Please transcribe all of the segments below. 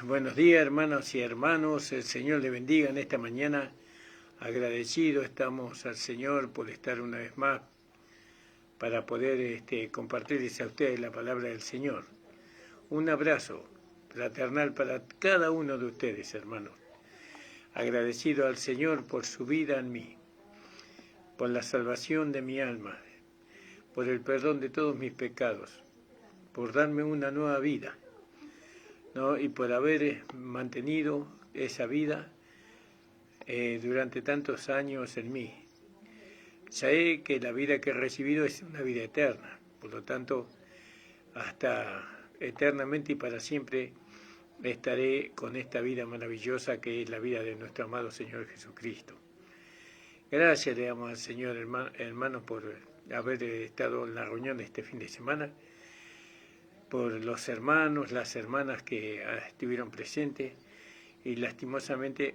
Buenos días, hermanos y hermanos. El Señor le bendiga en esta mañana. Agradecido estamos al Señor por estar una vez más para poder compartirles a ustedes la palabra del Señor. Un abrazo fraternal para cada uno de ustedes, hermanos. Agradecido al Señor por su vida en mí, por la salvación de mi alma, por el perdón de todos mis pecados, por darme una nueva vida, ¿no? Y por haber mantenido esa vida durante tantos años en mí. Sé que la vida que he recibido es una vida eterna, por lo tanto, hasta eternamente y para siempre estaré con esta vida maravillosa que es la vida de nuestro amado Señor Jesucristo. Gracias le damos al Señor, hermanos, por haber estado en la reunión de este fin de semana, por los hermanos, las hermanas que estuvieron presentes y lastimosamente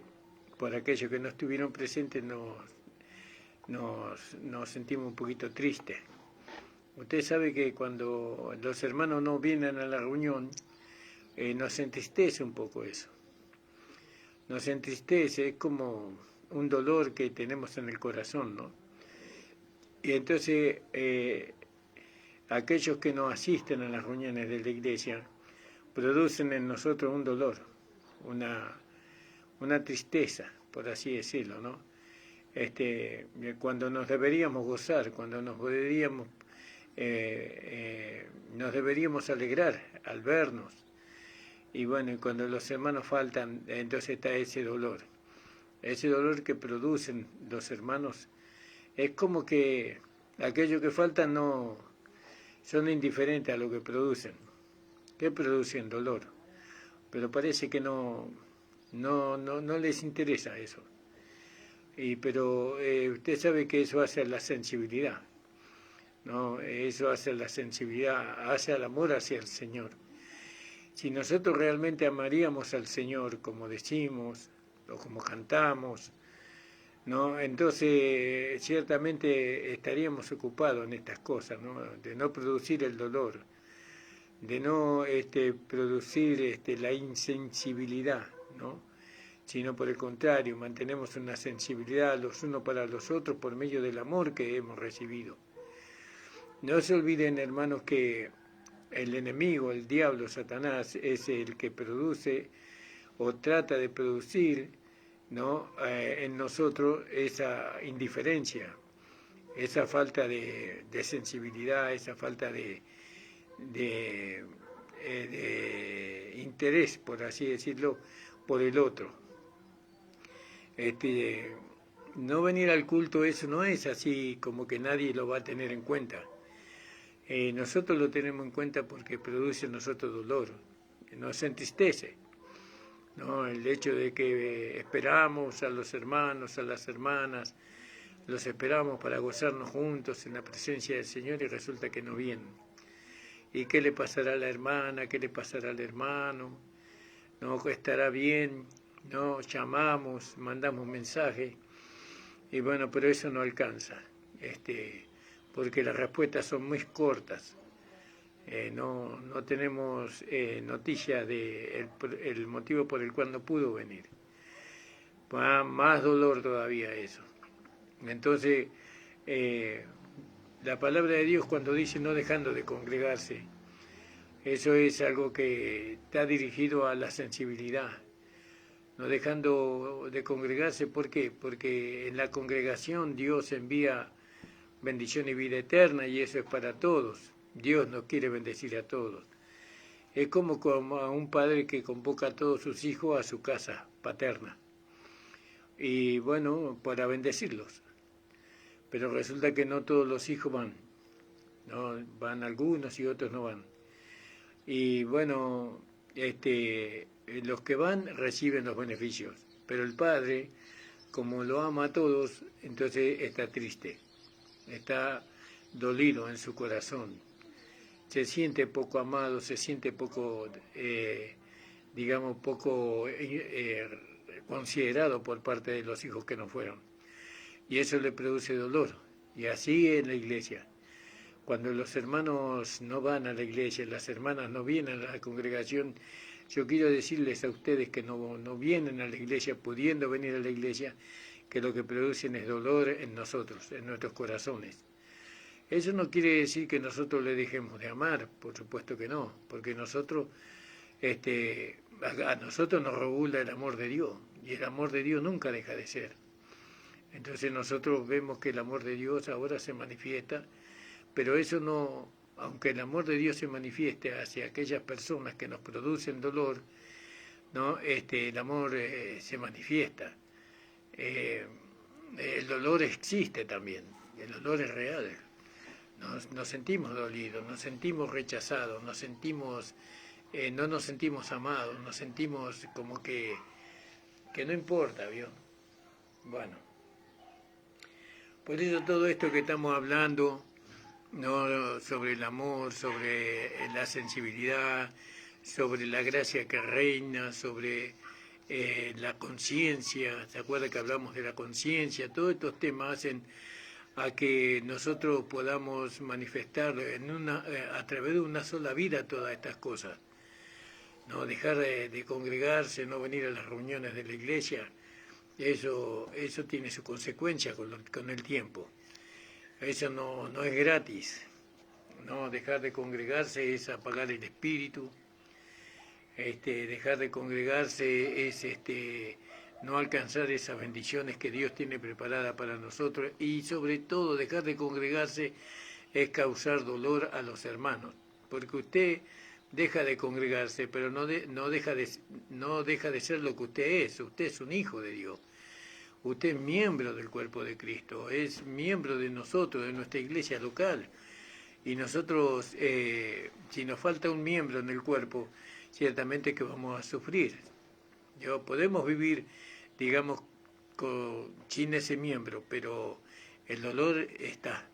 por aquellos que no estuvieron presentes nos sentimos un poquito tristes. Usted sabe que cuando los hermanos no vienen a la reunión, nos entristece un poco eso. Nos entristece, es como un dolor que tenemos en el corazón, ¿no? Y entonces aquellos que no asisten a las reuniones de la iglesia producen en nosotros un dolor, una tristeza, por así decirlo, ¿no? Cuando nos deberíamos gozar, cuando nos deberíamos alegrar al vernos. Y bueno, y cuando los hermanos faltan, entonces está ese dolor que producen los hermanos. Es como que aquellos que faltan no son indiferentes a lo que producen. ¿Qué producen? Dolor. Pero parece que no les interesa eso. Pero usted sabe que eso hace la sensibilidad, ¿no? Eso hace la sensibilidad, hace el amor hacia el Señor. Si nosotros realmente amaríamos al Señor como decimos o como cantamos, ¿no? Entonces ciertamente estaríamos ocupados en estas cosas, ¿no? De no producir el dolor, de no producir la insensibilidad, ¿no? Sino por el contrario, mantenemos una sensibilidad los unos para los otros por medio del amor que hemos recibido. No se olviden, hermanos, que el enemigo, el diablo, Satanás, es el que produce o trata de producir, ¿no? En nosotros esa indiferencia, esa falta de sensibilidad, esa falta de interés, por así decirlo, por el otro. No venir al culto, eso no es así como que nadie lo va a tener en cuenta. Nosotros lo tenemos en cuenta porque produce en nosotros dolor, nos entristece, ¿no? El hecho de que esperamos a los hermanos, a las hermanas, los esperamos para gozarnos juntos en la presencia del Señor y resulta que no vienen. ¿Y qué le pasará a la hermana? ¿Qué le pasará al hermano? ¿No estará bien? No llamamos, mandamos mensajes y bueno, pero eso no alcanza, porque las respuestas son muy cortas. No tenemos noticia del motivo por el cual no pudo venir. Más dolor todavía eso. Entonces, la palabra de Dios cuando dice no dejando de congregarse, eso es algo que está dirigido a la sensibilidad. No dejando de congregarse, ¿por qué? Porque en la congregación Dios envía bendición y vida eterna y eso es para todos. Dios nos quiere bendecir a todos. Es como a un padre que convoca a todos sus hijos a su casa paterna. Y bueno, para bendecirlos. Pero resulta que no todos los hijos van. ¿No? Van algunos y otros no van. Y bueno, los que van reciben los beneficios, pero el Padre, como lo ama a todos, entonces está triste, está dolido en su corazón, se siente poco amado, se siente poco, poco considerado por parte de los hijos que no fueron, y eso le produce dolor, y así es la iglesia. cuando los hermanos no van a la iglesia, las hermanas no vienen a la congregación, yo quiero decirles a ustedes que no vienen a la iglesia, pudiendo venir a la iglesia, que lo que producen es dolor en nosotros, en nuestros corazones. Eso no quiere decir que nosotros le dejemos de amar, por supuesto que no, porque nosotros, a nosotros nos regula el amor de Dios, y el amor de Dios nunca deja de ser. Entonces nosotros vemos que el amor de Dios ahora se manifiesta, pero eso no, aunque el amor de Dios se manifieste hacia aquellas personas que nos producen dolor, ¿no? El amor se manifiesta. El dolor existe también, el dolor es real. Nos sentimos dolidos, nos sentimos rechazados, no nos sentimos amados, nos sentimos como que no importa, ¿vio? Bueno, por eso todo esto que estamos hablando, ¿no? Sobre el amor, sobre la sensibilidad, sobre la gracia que reina, sobre la conciencia, ¿se acuerda que hablamos de la conciencia? Todos estos temas hacen a que nosotros podamos manifestar a través de una sola vida todas estas cosas. No dejar de congregarse, no venir a las reuniones de la iglesia, eso tiene su consecuencia con el tiempo. Eso no es gratis. No dejar de congregarse es apagar el espíritu. Dejar de congregarse es no alcanzar esas bendiciones que Dios tiene preparadas para nosotros, y sobre todo dejar de congregarse es causar dolor a los hermanos, porque usted deja de congregarse, pero no deja de ser lo que usted es un hijo de Dios, usted es miembro del cuerpo de Cristo, es miembro de nosotros, de nuestra iglesia local, y nosotros, si nos falta un miembro en el cuerpo, ciertamente que vamos a sufrir. Podemos vivir, digamos, sin ese miembro, pero el dolor está,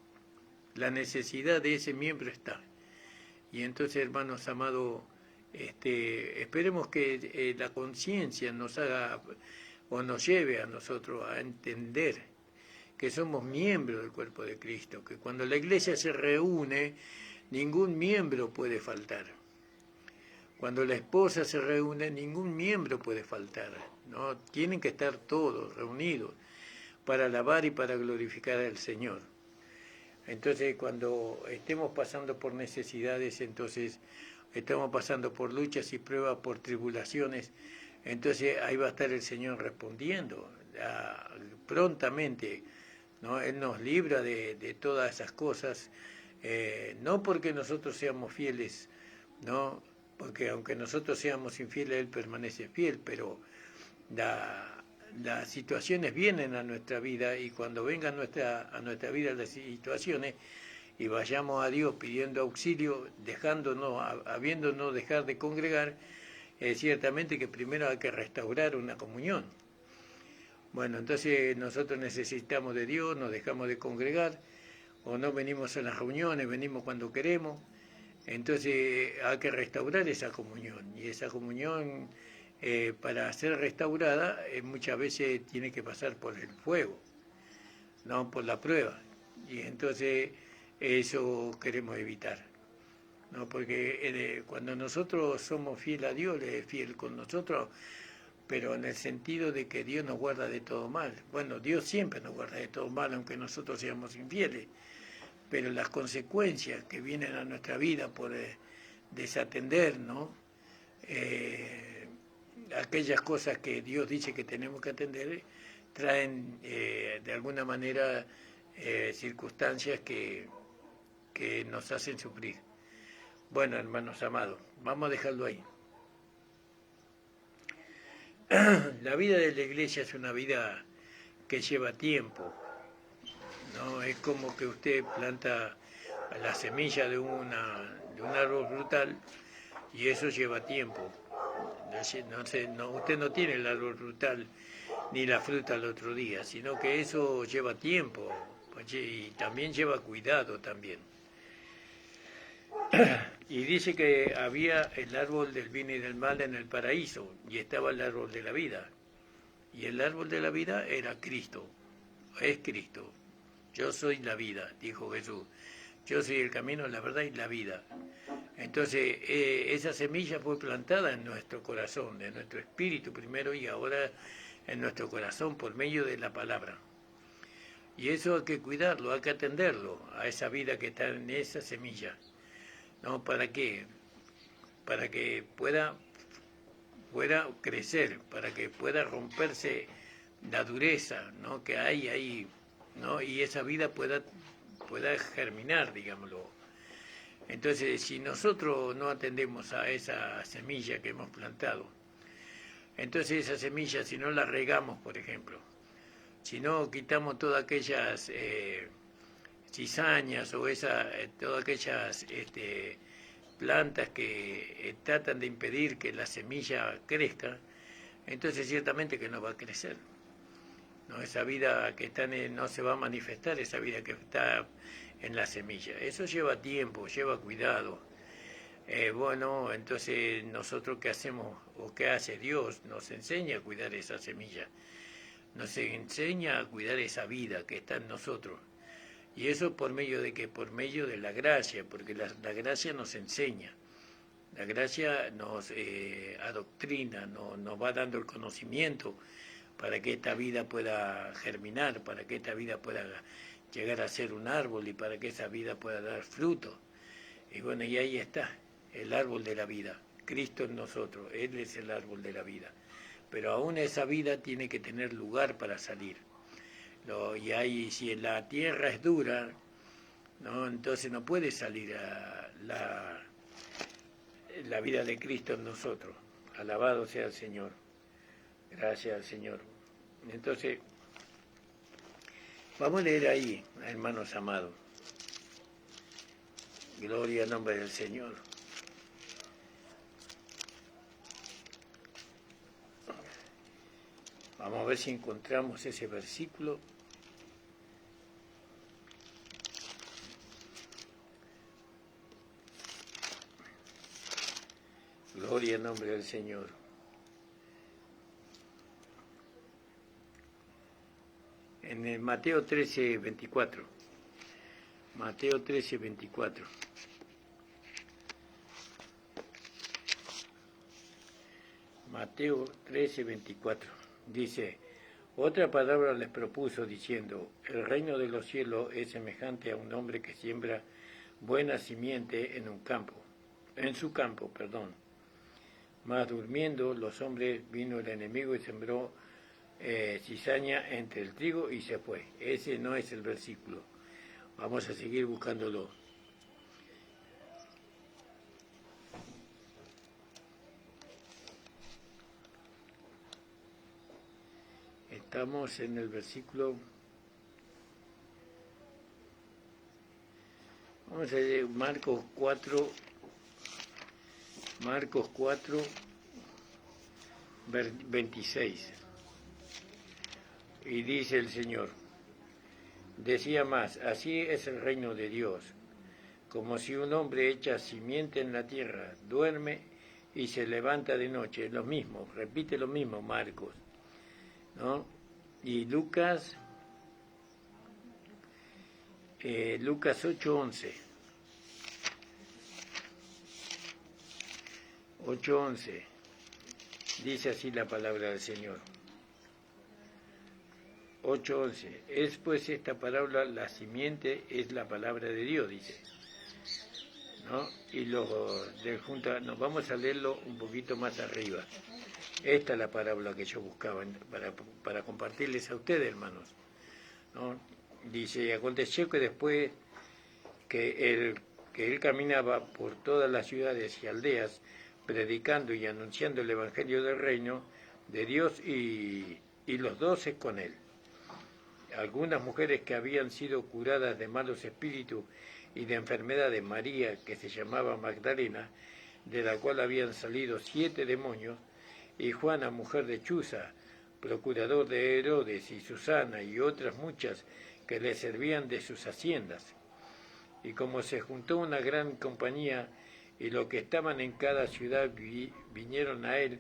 la necesidad de ese miembro está. Y entonces, hermanos amados, esperemos que la conciencia nos haga o nos lleve a nosotros a entender que somos miembros del cuerpo de Cristo, que cuando la iglesia se reúne, ningún miembro puede faltar. Cuando la esposa se reúne, ningún miembro puede faltar, ¿no? Tienen que estar todos reunidos para alabar y para glorificar al Señor. Entonces, cuando estemos pasando por necesidades, entonces estamos pasando por luchas y pruebas, por tribulaciones, entonces ahí va a estar el Señor respondiendo prontamente, ¿no? Él nos libra de todas esas cosas, no porque nosotros seamos fieles, ¿no? Porque aunque nosotros seamos infieles, Él permanece fiel, pero las situaciones vienen a nuestra vida, y cuando vengan a nuestra vida las situaciones y vayamos a Dios pidiendo auxilio, habiéndonos dejar de congregar, ciertamente que primero hay que restaurar una comunión. Bueno, entonces nosotros necesitamos de Dios, nos dejamos de congregar, o no venimos a las reuniones, venimos cuando queremos. Entonces hay que restaurar esa comunión, y esa comunión para ser restaurada muchas veces tiene que pasar por el fuego, no por la prueba, y entonces eso queremos evitar, ¿no? Porque cuando nosotros somos fieles a Dios, Él es fiel con nosotros, pero en el sentido de que Dios nos guarda de todo mal. Bueno, Dios siempre nos guarda de todo mal, aunque nosotros seamos infieles, pero las consecuencias que vienen a nuestra vida por desatender, ¿no? Aquellas cosas que Dios dice que tenemos que atender, traen de alguna manera circunstancias que nos hacen sufrir. Bueno, hermanos amados, vamos a dejarlo ahí. La vida de la iglesia es una vida que lleva tiempo, ¿no? Es como que usted planta la semilla de un árbol frutal, y eso lleva tiempo. Usted no tiene el árbol frutal ni la fruta al otro día, sino que eso lleva tiempo, y también lleva cuidado también. Y dice que había el árbol del bien y del mal en el paraíso, y estaba el árbol de la vida. Y el árbol de la vida era Cristo, es Cristo. Yo soy la vida, dijo Jesús. Yo soy el camino, la verdad y la vida. Entonces, esa semilla fue plantada en nuestro corazón, en nuestro espíritu primero y ahora en nuestro corazón por medio de la palabra. Y eso hay que cuidarlo, hay que atenderlo, a esa vida que está en esa semilla. ¿No? ¿Para qué? Para que pueda crecer, para que pueda romperse la dureza, ¿no? Que hay ahí, ¿no? Y esa vida pueda germinar, digámoslo. Entonces, si nosotros no atendemos a esa semilla que hemos plantado, entonces esa semilla, si no la regamos, por ejemplo, si no quitamos todas aquellas cizañas o todas aquellas plantas que tratan de impedir que la semilla crezca, entonces ciertamente que no va a crecer. ¿No? Esa vida que está no se va a manifestar, esa vida que está en la semilla. Eso lleva tiempo, lleva cuidado. Bueno, entonces nosotros qué hacemos o qué hace Dios, nos enseña a cuidar esa semilla, nos enseña a cuidar esa vida que está en nosotros. Y eso por medio de qué? Por medio de la gracia, porque la gracia nos enseña. La gracia nos adoctrina, nos va dando el conocimiento para que esta vida pueda germinar, para que esta vida pueda llegar a ser un árbol y para que esa vida pueda dar fruto. Y bueno, y ahí está, el árbol de la vida, Cristo en nosotros, Él es el árbol de la vida. Pero aún esa vida tiene que tener lugar para salir. Y ahí, si la tierra es dura, ¿no? Entonces no puede salir la vida de Cristo en nosotros. Alabado sea el Señor. Gracias al Señor. Entonces, vamos a leer ahí, hermanos amados. Gloria al nombre del Señor. Vamos a ver si encontramos ese versículo. Gloria al nombre del Señor. En el Mateo 13, 24. Mateo 13, 24. Mateo 13, 24. Dice, otra palabra les propuso diciendo, el reino de los cielos es semejante a un hombre que siembra buena simiente en su campo. Mas durmiendo los hombres vino el enemigo y sembró cizaña entre el trigo y se fue. Ese no es el versículo. Vamos a seguir buscándolo. Estamos en el versículo. Vamos a leer Marcos 4, 26. Y dice el Señor, decía más, así es el reino de Dios, como si un hombre echa simiente en la tierra, duerme y se levanta de noche. Lo mismo, repite lo mismo Marcos, ¿no? Y Lucas 8:11. 8:11. Dice así la palabra del Señor. 8:11. Es pues esta palabra, la simiente es la palabra de Dios, dice. ¿No? Y nos vamos a leerlo un poquito más arriba. Esta es la parábola que yo buscaba para compartirles a ustedes, hermanos, ¿no? Dice, aconteció que después que él caminaba por todas las ciudades y aldeas, predicando y anunciando el Evangelio del reino de Dios y los 12 con él. Algunas mujeres que habían sido curadas de malos espíritus y de enfermedad de María, que se llamaba Magdalena, de la cual habían salido 7 demonios, y Juana, mujer de Chuza, procurador de Herodes, y Susana, y otras muchas que le servían de sus haciendas. Y como se juntó una gran compañía, y los que estaban en cada ciudad vinieron a él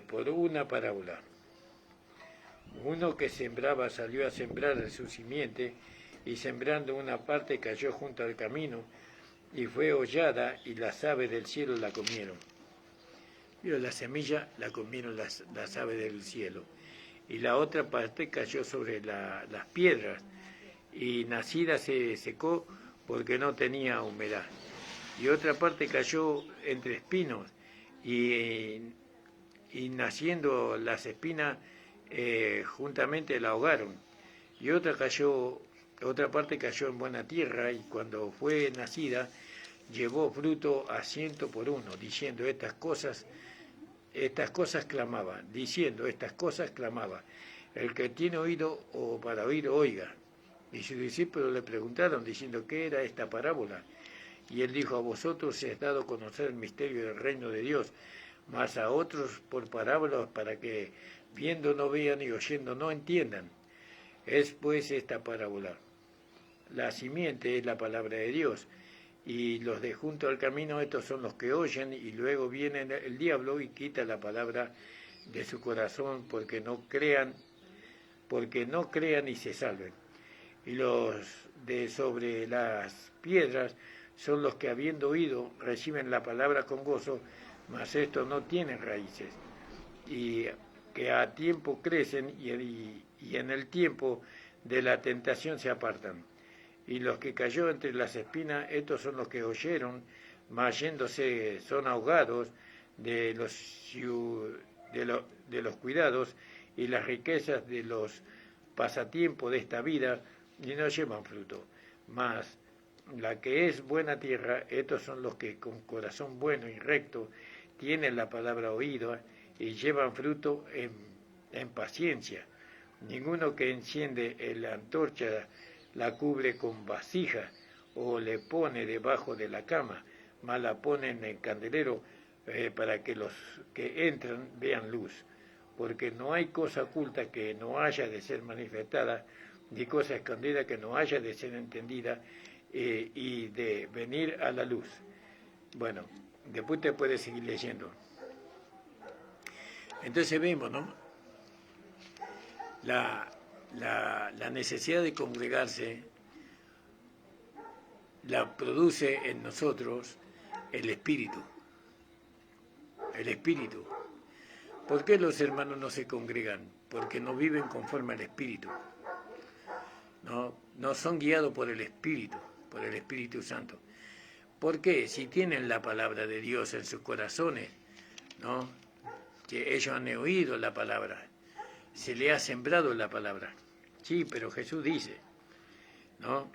por una parábola. Uno que sembraba salió a sembrar su simiente, y sembrando una parte cayó junto al camino, y fue hollada, y las aves del cielo la comieron. Pero la semilla la comieron las aves del cielo. Y la otra parte cayó sobre las piedras, y nacida se secó porque no tenía humedad. Y otra parte cayó entre espinos, y naciendo las espinas juntamente la ahogaron. Y otra parte cayó en buena tierra, y cuando fue nacida llevó fruto a 100 por uno, diciendo estas cosas clamaba, el que tiene oído o para oír, oiga. Y sus discípulos le preguntaron, diciendo, ¿qué era esta parábola? Y él dijo, a vosotros se es dado conocer el misterio del reino de Dios, mas a otros por parábolas, para que viendo no vean y oyendo no entiendan. Es pues esta parábola. La simiente es la palabra de Dios, y los de junto al camino, estos son los que oyen, y luego viene el diablo y quita la palabra de su corazón, porque no crean y se salven. Y los de sobre las piedras son los que, habiendo oído, reciben la palabra con gozo, mas estos no tienen raíces, y que a tiempo crecen, y en el tiempo de la tentación se apartan. Y los que cayó entre las espinas, estos son los que oyeron, mas yéndose son ahogados de los cuidados y las riquezas de los pasatiempos de esta vida, y no llevan fruto. Mas la que es buena tierra, estos son los que con corazón bueno y recto tienen la palabra oída y llevan fruto en paciencia. Ninguno que enciende la antorcha la cubre con vasija o le pone debajo de la cama, mas la pone en el candelero para que los que entran vean luz. Porque no hay cosa oculta que no haya de ser manifestada, ni cosa escondida que no haya de ser entendida y de venir a la luz. Bueno, después te puedes seguir leyendo. Entonces vemos, ¿no? La necesidad de congregarse la produce en nosotros el Espíritu. El Espíritu. ¿Por qué los hermanos no se congregan? Porque no viven conforme al Espíritu. No son guiados por el Espíritu Santo. ¿Por qué? Si tienen la palabra de Dios en sus corazones, ¿no? Que ellos han oído la palabra, se le ha sembrado la palabra. Sí, pero Jesús dice, ¿no?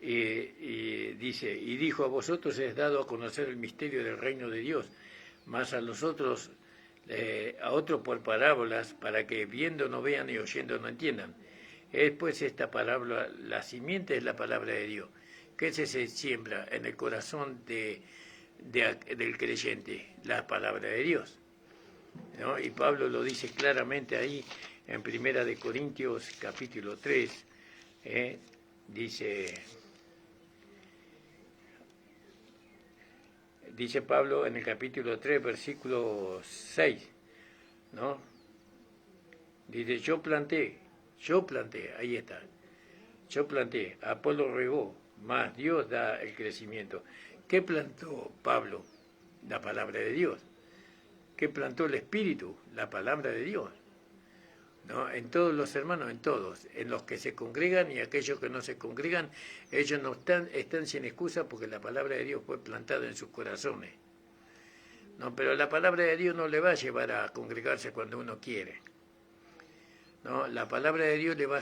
Dice, y dijo, a vosotros es dado a conocer el misterio del reino de Dios, mas a los otros, a otros por parábolas, para que viendo no vean y oyendo no entiendan. Es pues esta palabra, la simiente es la palabra de Dios, que se siembra en el corazón del creyente, la palabra de Dios, ¿no? Y Pablo lo dice claramente ahí en 1 Corintios capítulo 3, dice Pablo en el capítulo 3, versículo 6, ¿no? Dice, yo planté, ahí está, yo planté, Apolo regó, mas Dios da el crecimiento. ¿Qué plantó Pablo? La palabra de Dios. ¿Qué plantó el Espíritu? La palabra de Dios. ¿No? En todos los hermanos, en todos, en los que se congregan y aquellos que no se congregan, ellos no están sin excusa porque la palabra de Dios fue plantada en sus corazones. No, pero la palabra de Dios no le va a llevar a congregarse cuando uno quiere. No, la palabra de Dios le va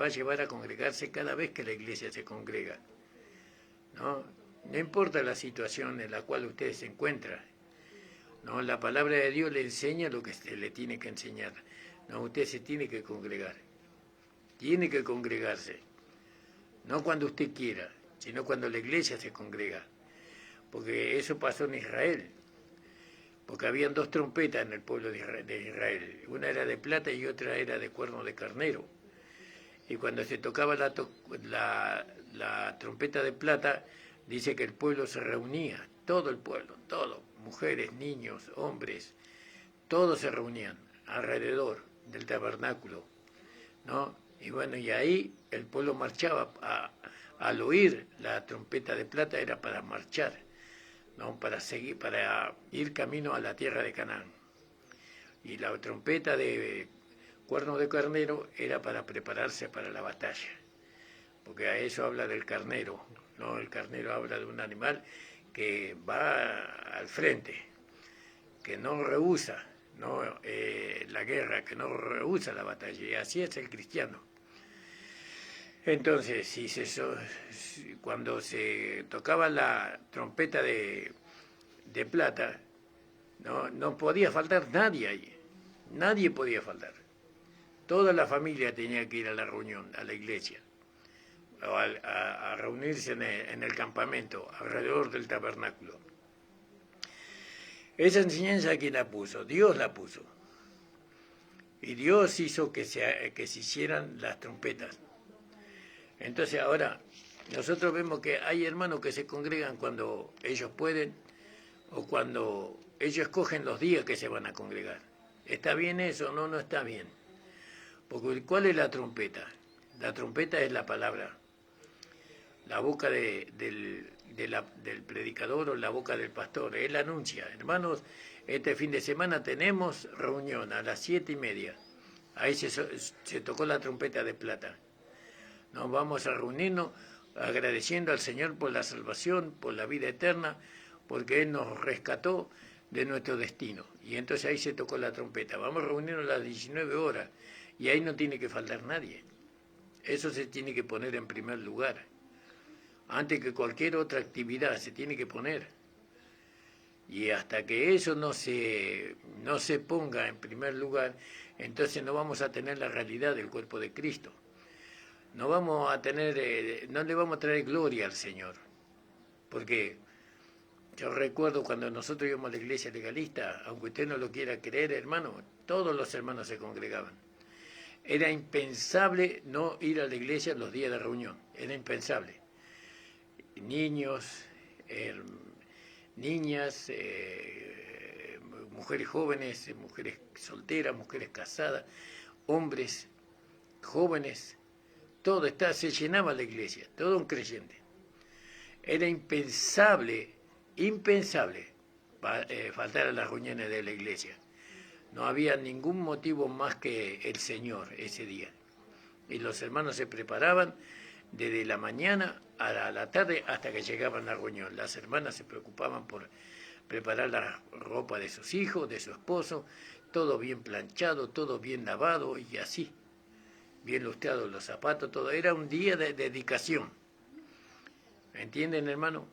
a llevar a congregarse cada vez que la iglesia se congrega. No importa la situación en la cual usted se encuentra. No, la palabra de Dios le enseña lo que se le tiene que enseñar. No, usted se tiene que congregar. Tiene que congregarse. No cuando usted quiera, sino cuando la iglesia se congrega. Porque eso pasó en Israel. Porque habían dos trompetas en el pueblo de Israel. Una era de plata y otra era de cuerno de carnero. Y cuando se tocaba la trompeta de plata, dice que el pueblo se reunía. Todo el pueblo, todo. Mujeres, niños, hombres. Todos se reunían alrededor del tabernáculo, ¿no? Y bueno, y ahí el pueblo marchaba, al oír la trompeta de plata era para marchar, ¿no? Para seguir, para ir camino a la tierra de Canaán. Y la trompeta de cuerno de carnero era para prepararse para la batalla, porque a eso habla del carnero, ¿no? El carnero habla de un animal que va al frente, que no rehúsa, ¿no? La guerra, que no rehúsa la batalla, y así es el cristiano. Entonces, cuando se tocaba la trompeta de plata, no podía faltar nadie ahí, nadie podía faltar. Toda la familia tenía que ir a la reunión, a la iglesia, o a reunirse en el campamento, alrededor del tabernáculo. Esa enseñanza, ¿quién la puso? Dios la puso. Y Dios hizo que se hicieran las trompetas. Entonces ahora nosotros vemos que hay hermanos que se congregan cuando ellos pueden o cuando ellos escogen los días que se van a congregar. ¿Está bien eso? No, no está bien. Porque ¿cuál es la trompeta? La trompeta es la palabra. La boca del predicador o la boca del pastor. Él anuncia, hermanos, este fin de semana tenemos reunión a las 7:30. Ahí se tocó la trompeta de plata. Nos vamos a reunirnos agradeciendo al Señor por la salvación, por la vida eterna, porque Él nos rescató de nuestro destino. Y entonces ahí se tocó la trompeta. Vamos a reunirnos a las 19 horas y ahí no tiene que faltar nadie. Eso se tiene que poner en primer lugar. Antes que cualquier otra actividad se tiene que poner. Y hasta que eso no se ponga en primer lugar, entonces no vamos a tener la realidad del cuerpo de Cristo. No vamos a tener, no le vamos a traer gloria al Señor. Porque yo recuerdo cuando nosotros íbamos a la iglesia legalista, aunque usted no lo quiera creer, hermano, todos los hermanos se congregaban. Era impensable no ir a la iglesia los días de reunión, era impensable. Niños, niñas, mujeres jóvenes, mujeres solteras, mujeres casadas, hombres, jóvenes, todo se llenaba la iglesia, todo un creyente. Era impensable faltar a las reuniones de la iglesia. No había ningún motivo más que el Señor ese día. Y los hermanos se preparaban desde la mañana a la tarde hasta que llegaban a la reunión. Las hermanas se preocupaban por preparar la ropa de sus hijos, de su esposo, todo bien planchado, todo bien lavado y así, bien lustrados los zapatos, todo. Era un día de dedicación. ¿Me entienden, hermano?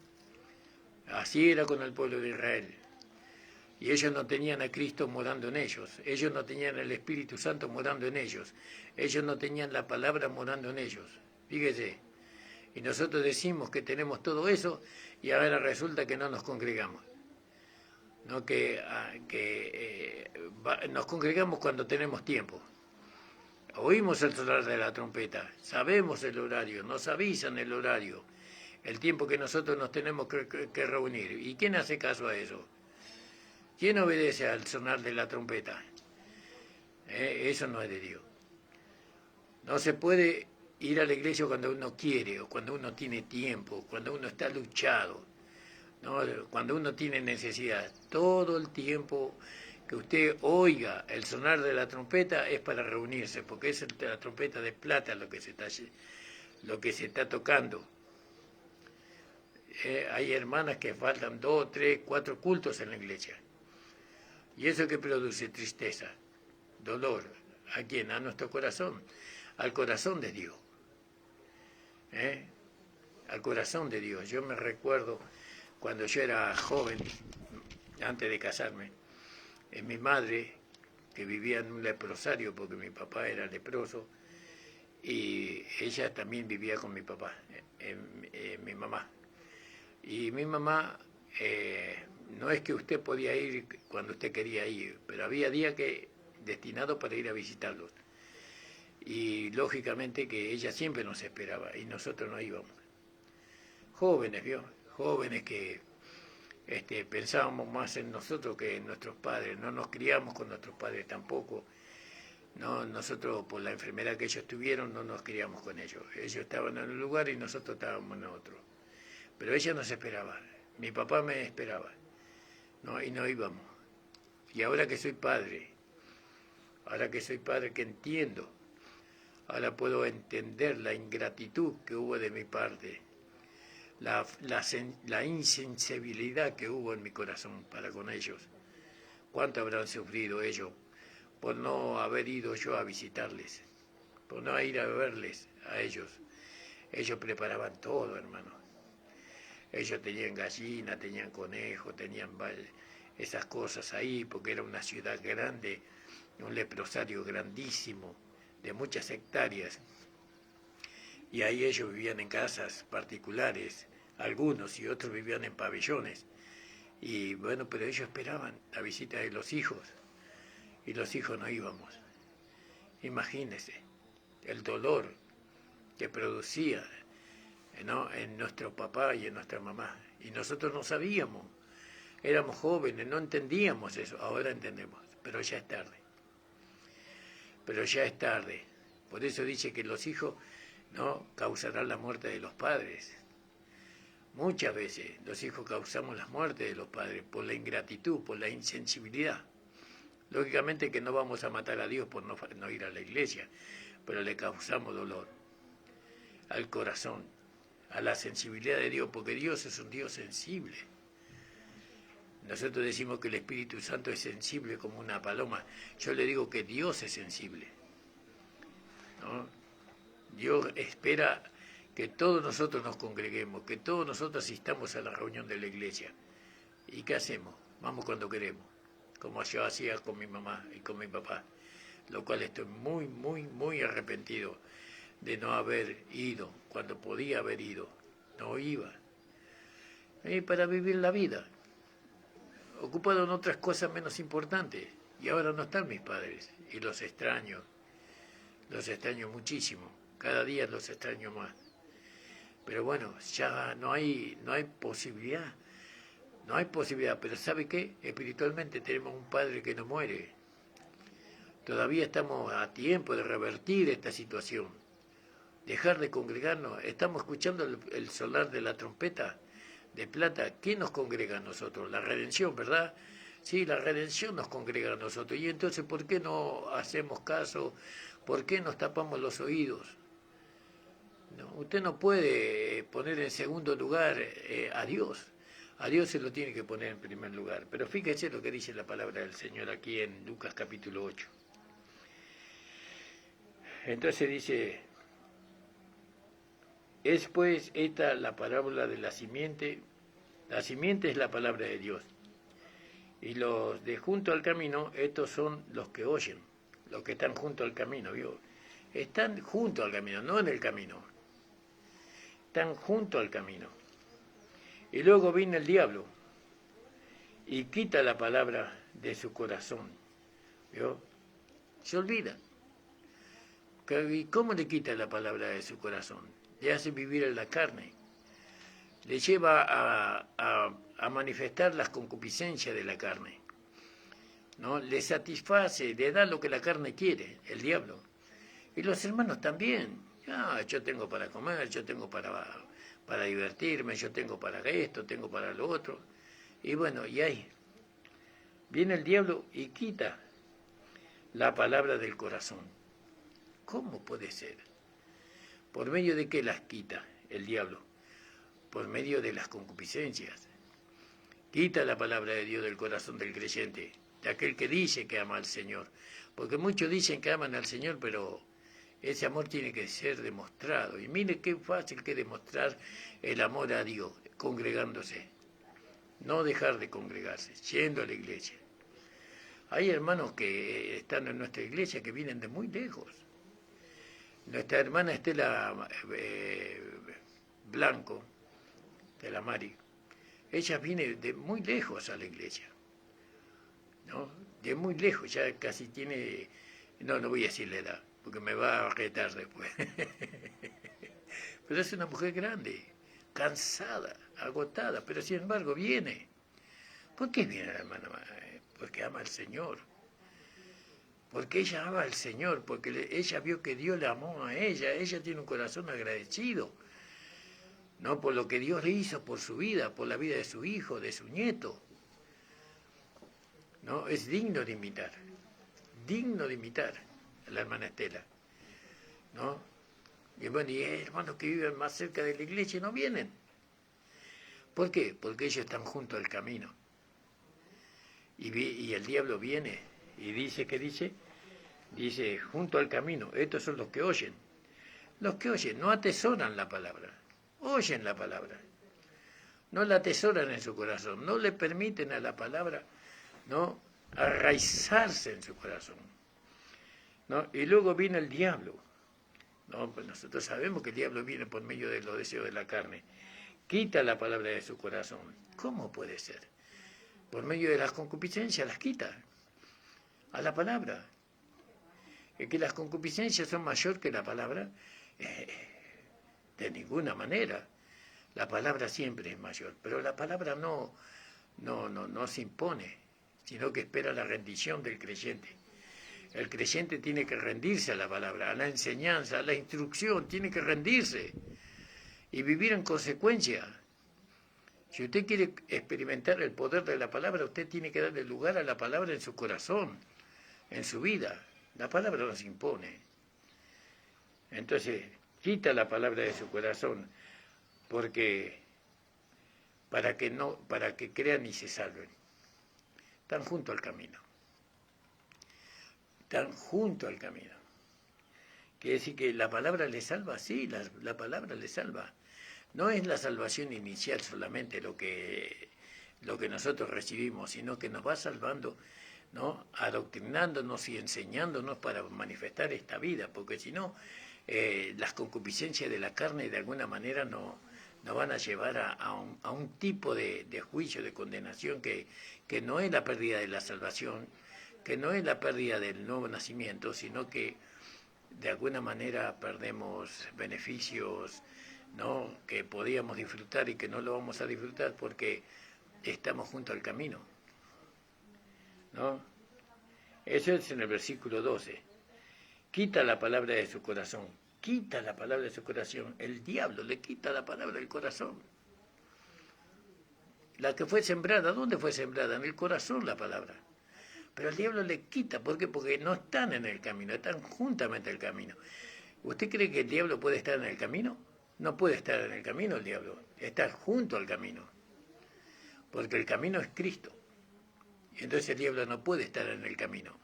Así era con el pueblo de Israel. Y ellos no tenían a Cristo morando en ellos. Ellos no tenían el Espíritu Santo morando en ellos. Ellos no tenían la palabra morando en ellos. Fíjese. Y nosotros decimos que tenemos todo eso y ahora resulta que no nos congregamos. No nos congregamos cuando tenemos tiempo. Oímos el sonar de la trompeta, sabemos el horario, nos avisan el horario, el tiempo que nosotros nos tenemos que reunir. ¿Y quién hace caso a eso? ¿Quién obedece al sonar de la trompeta? Eso no es de Dios. No se puede ir a la iglesia cuando uno quiere, o cuando uno tiene tiempo, cuando uno está luchado, ¿no? Cuando uno tiene necesidad. Todo el tiempo que usted oiga el sonar de la trompeta es para reunirse, porque es la trompeta de plata lo que se está tocando. Hay hermanas que faltan 2, 3, 4 cultos en la iglesia. ¿Y eso qué produce? Tristeza, dolor. ¿A quién? A nuestro corazón, al corazón de Dios. Al corazón de Dios. Yo me recuerdo cuando yo era joven, antes de casarme, mi madre, que vivía en un leprosario porque mi papá era leproso, y ella también vivía con mi papá, mi mamá. Y mi mamá, no es que usted podía ir cuando usted quería ir, pero había días destinados para ir a visitarlos. Y lógicamente que ella siempre nos esperaba y nosotros no íbamos. Jóvenes, ¿vio? Jóvenes que pensábamos más en nosotros que en nuestros padres. No nos criamos con nuestros padres tampoco. No, nosotros por la enfermedad que ellos tuvieron no nos criamos con ellos. Ellos estaban en un lugar y nosotros estábamos en otro. Pero ella nos esperaba. Mi papá me esperaba. No, y no íbamos. Y ahora que soy padre que entiendo, ahora puedo entender la ingratitud que hubo de mi parte, la insensibilidad que hubo en mi corazón para con ellos. ¿Cuánto habrán sufrido ellos por no haber ido yo a visitarles, por no ir a verles a ellos? Ellos preparaban todo, hermano. Ellos tenían gallina, tenían conejo, tenían esas cosas ahí, porque era una ciudad grande, un leprosario grandísimo, de muchas hectáreas. Y ahí ellos vivían en casas particulares, algunos, y otros vivían en pabellones. Y bueno, pero ellos esperaban la visita de los hijos, y los hijos no íbamos. Imagínense el dolor que producía, ¿no?, en nuestro papá y en nuestra mamá. Y nosotros no sabíamos, éramos jóvenes, no entendíamos eso. Ahora entendemos, pero ya es tarde. Pero ya es tarde. Por eso dice que los hijos no causarán la muerte de los padres. Muchas veces los hijos causamos la muerte de los padres por la ingratitud, por la insensibilidad. Lógicamente que no vamos a matar a Dios por no ir a la iglesia, pero le causamos dolor al corazón, a la sensibilidad de Dios, porque Dios es un Dios sensible. Nosotros decimos que el Espíritu Santo es sensible como una paloma. Yo le digo que Dios es sensible, ¿no? Dios espera que todos nosotros nos congreguemos, que todos nosotros asistamos a la reunión de la iglesia. ¿Y qué hacemos? Vamos cuando queremos, como yo hacía con mi mamá y con mi papá, lo cual estoy muy, muy, muy arrepentido de no haber ido, cuando podía haber ido, no iba. Y para vivir la vida, ocupado en otras cosas menos importantes, y ahora no están mis padres, y los extraño muchísimo, cada día los extraño más. Pero bueno, ya no hay posibilidad, pero ¿sabe qué? Espiritualmente tenemos un Padre que no muere. Todavía estamos a tiempo de revertir esta situación, dejar de congregarnos. Estamos escuchando el sonar de la trompeta de plata. ¿Qué nos congrega a nosotros? La redención, ¿verdad? Sí, la redención nos congrega a nosotros. Y entonces, ¿por qué no hacemos caso? ¿Por qué nos tapamos los oídos? No, usted no puede poner en segundo lugar a Dios. A Dios se lo tiene que poner en primer lugar. Pero fíjese lo que dice la palabra del Señor aquí en Lucas capítulo 8. Entonces dice, es pues esta la parábola de la simiente. La simiente es la palabra de Dios. Y los de junto al camino, estos son los que oyen, los que están junto al camino, ¿vio? Están junto al camino, no en el camino. Están junto al camino. Y luego viene el diablo y quita la palabra de su corazón, ¿vio? Se olvida. ¿Y cómo le quita la palabra de su corazón? Le hace vivir en la carne. Le lleva a manifestar las concupiscencias de la carne, ¿no? Le satisface, le da lo que la carne quiere, el diablo. Y los hermanos también. Yo tengo para comer, yo tengo para divertirme, yo tengo para esto, tengo para lo otro. Y bueno, y ahí viene el diablo y quita la palabra del corazón. ¿Cómo puede ser? ¿Por medio de qué las quita el diablo? Por medio de las concupiscencias. Quita la palabra de Dios del corazón del creyente, de aquel que dice que ama al Señor. Porque muchos dicen que aman al Señor, pero ese amor tiene que ser demostrado. Y mire qué fácil que demostrar el amor a Dios, congregándose. No dejar de congregarse, yendo a la iglesia. Hay hermanos que están en nuestra iglesia que vienen de muy lejos. Nuestra hermana Estela Blanco, de la Mari, ella viene de muy lejos a la iglesia, ¿no? De muy lejos, ya casi tiene, no voy a decir la edad, porque me va a retar después. Pero es una mujer grande, cansada, agotada, pero sin embargo viene. ¿Por qué viene la hermana? Porque ama al Señor. porque ella ama al Señor, porque ella vio que Dios le amó a ella tiene un corazón agradecido, ¿no? Por lo que Dios le hizo por su vida, por la vida de su hijo, de su nieto, ¿no? Es digno de imitar a la hermana Estela, ¿no? Y bueno, y hay hermanos que viven más cerca de la iglesia y no vienen. ¿Por qué? Porque ellos están junto al camino. Y el diablo viene y dice, ¿qué dice? Dice, junto al camino, estos son los que oyen. Los que oyen no atesoran la palabra, oyen la palabra. No la atesoran en su corazón, no le permiten a la palabra, ¿no?, arraizarse en su corazón, ¿no? Y luego viene el diablo, ¿no? Pues nosotros sabemos que el diablo viene por medio de los deseos de la carne. Quita la palabra de su corazón. ¿Cómo puede ser? Por medio de las concupiscencias las quita a la palabra. ¿Es que las concupiscencias son mayor que la palabra? De ninguna manera. La palabra siempre es mayor, pero la palabra no se impone, sino que espera la rendición del creyente. El creyente tiene que rendirse a la palabra, a la enseñanza, a la instrucción, tiene que rendirse y vivir en consecuencia. Si usted quiere experimentar el poder de la palabra, usted tiene que darle lugar a la palabra en su corazón, en su vida. La palabra no se impone. Entonces, quita la palabra de su corazón, porque para que crean y se salven. Están junto al camino. Están junto al camino. Quiere decir que la palabra le salva, sí, la palabra le salva. No es la salvación inicial solamente lo que nosotros recibimos, sino que nos va salvando, ¿no?, adoctrinándonos y enseñándonos para manifestar esta vida, porque si no, las concupiscencias de la carne de alguna manera nos van a llevar a un tipo de juicio, de condenación que no es la pérdida de la salvación, que no es la pérdida del nuevo nacimiento, sino que de alguna manera perdemos beneficios, ¿no?, que podíamos disfrutar y que no lo vamos a disfrutar porque estamos junto al camino, ¿no? Eso es en el versículo 12. Quita la palabra de su corazón. Quita la palabra de su corazón. El diablo le quita la palabra del corazón. La que fue sembrada, ¿dónde fue sembrada? En el corazón la palabra. Pero el diablo le quita. ¿Por qué? Porque no están en el camino, están juntamente en el camino. ¿Usted cree que el diablo puede estar en el camino? No puede estar en el camino el diablo. Está junto al camino. Porque el camino es Cristo. Y entonces el diablo no puede estar en el camino.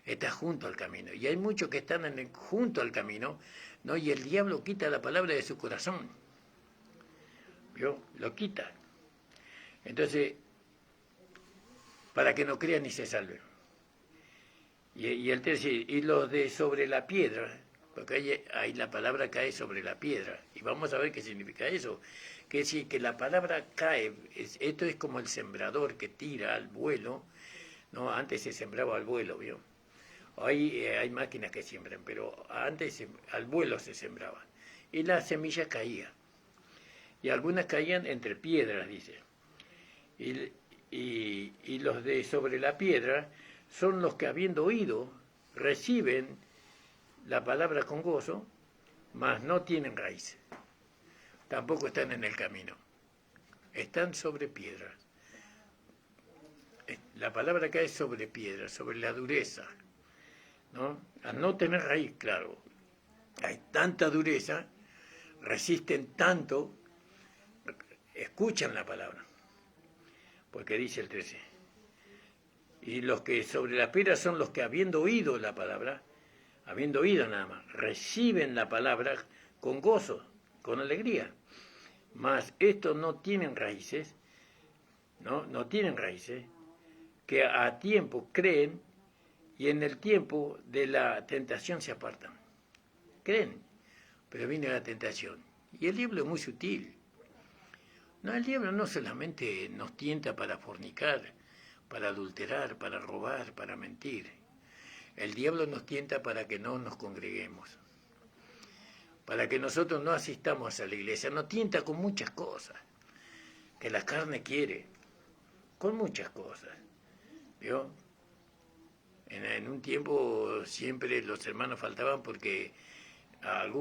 Está junto al camino. Y hay muchos que están junto al camino, ¿no? Y el diablo quita la palabra de su corazón. ¿Vio? Lo quita. Entonces, para que no crean ni se salven. Y el tercer, y los de sobre la piedra, porque ahí la palabra cae sobre la piedra. Y vamos a ver qué significa eso. Que es decir, que la palabra cae, esto es como el sembrador que tira al vuelo, ¿no? Antes se sembraba al vuelo, ¿vio? Hoy hay máquinas que siembran, pero antes al vuelo se sembraba. Y la semilla caía. Y algunas caían entre piedras, dice. Y los de sobre la piedra son los que, habiendo oído, reciben la palabra con gozo, mas no tienen raíz. Tampoco están en el camino. Están sobre piedras. La palabra cae sobre piedra, sobre la dureza, ¿no? Al no tener raíz, claro, hay tanta dureza, resisten tanto, escuchan la palabra, porque dice el 13, y los que sobre la piedra son los que, habiendo oído la palabra, habiendo oído nada más, reciben la palabra con gozo, con alegría, mas estos no tienen raíces, no tienen raíces, que a tiempo creen y en el tiempo de la tentación se apartan. Creen, pero viene la tentación. Y el diablo es muy sutil. No, el diablo no solamente nos tienta para fornicar, para adulterar, para robar, para mentir. El diablo nos tienta para que no nos congreguemos, para que nosotros no asistamos a la iglesia. Nos tienta con muchas cosas que la carne quiere, con muchas cosas, ¿vio? En un tiempo siempre los hermanos faltaban porque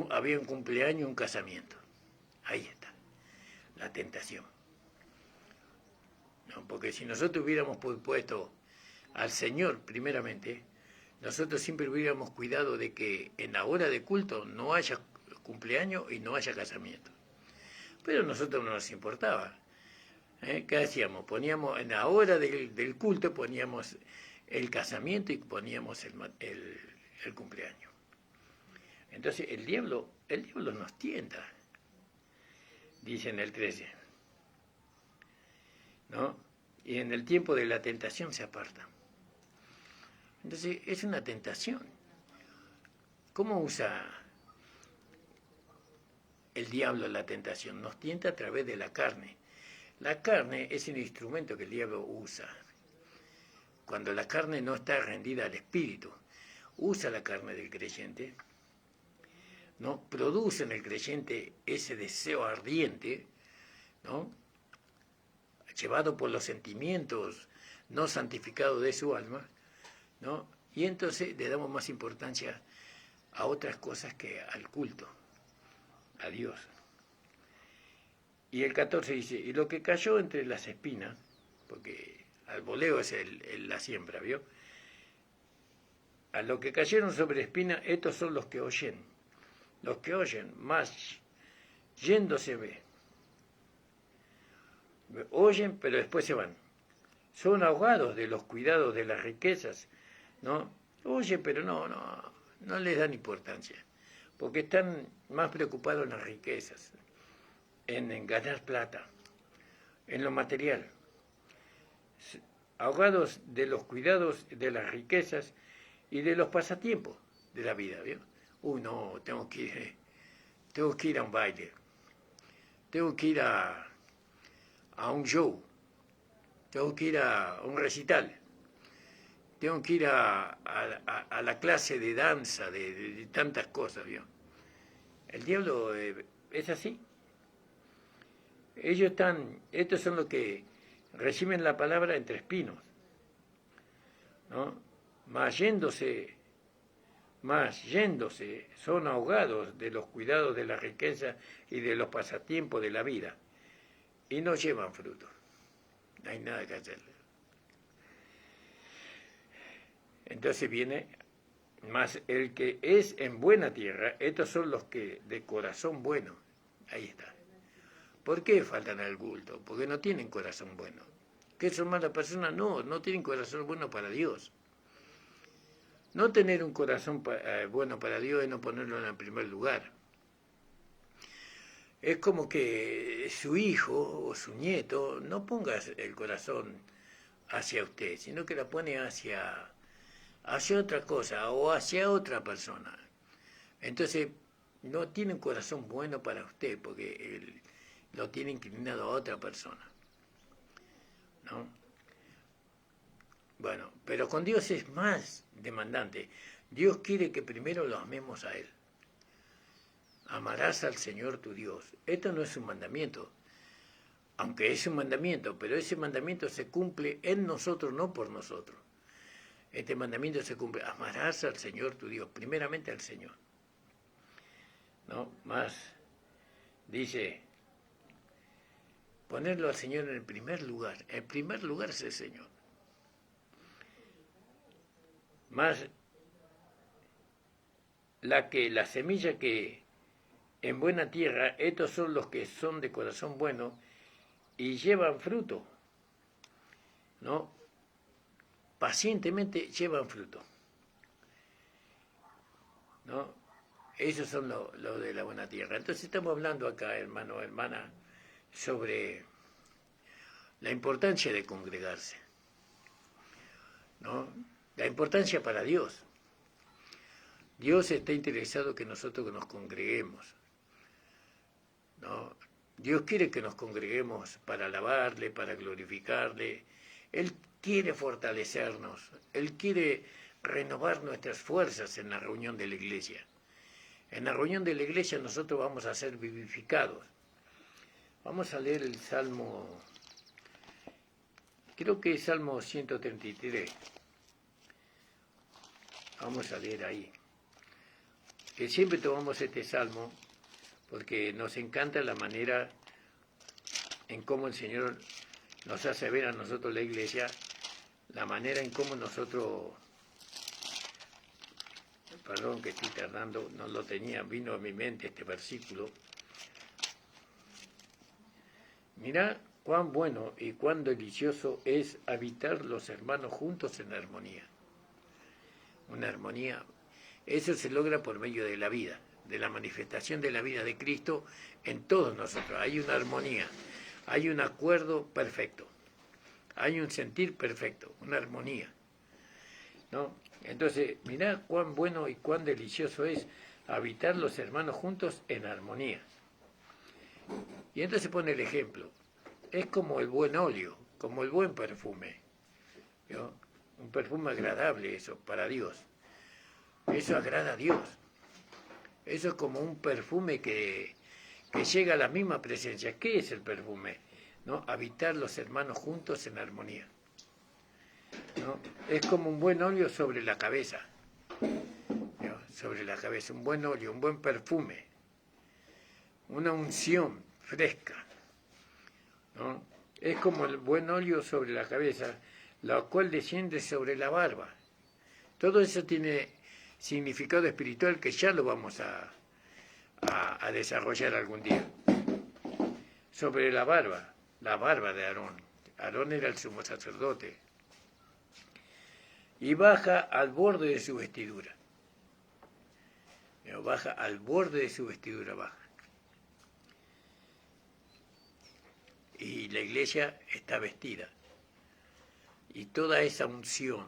había un cumpleaños, un casamiento. Ahí está, la tentación. ¿No? Porque si nosotros hubiéramos puesto al Señor primeramente, nosotros siempre hubiéramos cuidado de que en la hora de culto no haya cumpleaños y no haya casamiento. Pero a nosotros no nos importaba. ¿Qué hacíamos? Poníamos en la hora del culto, poníamos el casamiento y poníamos el cumpleaños. Entonces el diablo nos tienta, dice en el 13, ¿no? Y en el tiempo de la tentación se aparta. Entonces es una tentación. ¿Cómo usa el diablo la tentación? Nos tienta a través de la carne. La carne es el instrumento que el diablo usa. Cuando la carne no está rendida al espíritu, usa la carne del creyente, ¿no? Produce en el creyente ese deseo ardiente, ¿no? Llevado por los sentimientos no santificados de su alma, ¿no? Y entonces le damos más importancia a otras cosas que al culto, a Dios. Y el 14 dice, y lo que cayó entre las espinas, porque al voleo es la siembra, ¿vio? A lo que cayeron sobre espinas, estos son los que oyen, más yéndose ve. Oyen, pero después se van. Son ahogados de los cuidados de las riquezas, ¿no? Oyen, pero no les dan importancia, porque están más preocupados en las riquezas, en ganar plata, en lo material. Ahogados de los cuidados de las riquezas y de los pasatiempos de la vida, ¿vio? No, tengo que ir a un baile, tengo que ir a un show, tengo que ir a un recital, tengo que ir a la clase de danza, de tantas cosas, ¿vio? El diablo es así. Estos son los que reciben la palabra entre espinos, ¿no? Más yéndose, son ahogados de los cuidados de la riqueza y de los pasatiempos de la vida, y no llevan fruto. No hay nada que hacer. Entonces viene, más el que es en buena tierra, estos son los que de corazón bueno. Ahí está. ¿Por qué faltan al culto? Porque no tienen corazón bueno. ¿Que son malas personas? No tienen corazón bueno para Dios. No tener un corazón bueno para Dios es no ponerlo en el primer lugar. Es como que su hijo o su nieto no ponga el corazón hacia usted, sino que la pone hacia otra cosa o hacia otra persona. Entonces no tiene un corazón bueno para usted porque él lo tiene inclinado a otra persona, ¿no? Bueno, pero con Dios es más demandante. Dios quiere que primero lo amemos a Él. Amarás al Señor tu Dios. Esto no es un mandamiento, aunque es un mandamiento, pero ese mandamiento se cumple en nosotros, no por nosotros. Este mandamiento se cumple, amarás al Señor tu Dios, primeramente al Señor. ¿No? Más, dice, ponerlo al Señor en el primer lugar. El primer lugar es el Señor. Más la semilla que en buena tierra, estos son los que son de corazón bueno y llevan fruto, ¿no? Pacientemente llevan fruto, ¿no? Esos son los de la buena tierra. Entonces estamos hablando acá, hermano, hermana, sobre la importancia de congregarse, ¿no? La importancia para Dios. Dios está interesado que nosotros nos congreguemos, ¿no? Dios quiere que nos congreguemos para alabarle, para glorificarle. Él quiere fortalecernos, Él quiere renovar nuestras fuerzas en la reunión de la iglesia. En la reunión de la iglesia nosotros vamos a ser vivificados. Vamos a leer el Salmo, creo que es Salmo 133. Vamos a leer ahí. Que siempre tomamos este salmo porque nos encanta la manera en cómo el Señor nos hace ver a nosotros la iglesia, la manera en cómo nosotros, perdón que estoy tardando, no lo tenía, vino a mi mente este versículo. Mirá cuán bueno y cuán delicioso es habitar los hermanos juntos en armonía. Una armonía, eso se logra por medio de la vida, de la manifestación de la vida de Cristo en todos nosotros. Hay una armonía, hay un acuerdo perfecto, hay un sentir perfecto, una armonía, ¿no? Entonces, mirá cuán bueno y cuán delicioso es habitar los hermanos juntos en armonía. Y entonces pone el ejemplo. Es como el buen óleo, como el buen perfume, ¿no? Un perfume agradable eso, para Dios. Eso agrada a Dios. Eso es como un perfume que llega a la misma presencia. ¿Qué es el perfume? ¿No? Habitar los hermanos juntos en armonía, ¿no? Es como un buen óleo sobre la cabeza, ¿no? Sobre la cabeza, un buen óleo, un buen perfume, una unción fresca, ¿no? Es como el buen óleo sobre la cabeza, la cual desciende sobre la barba. Todo eso tiene significado espiritual que ya lo vamos a desarrollar algún día. Sobre la barba de Aarón. Aarón era el sumo sacerdote. Y baja al borde de su vestidura. Baja al borde de su vestidura, baja. Y la iglesia está vestida. Y toda esa unción,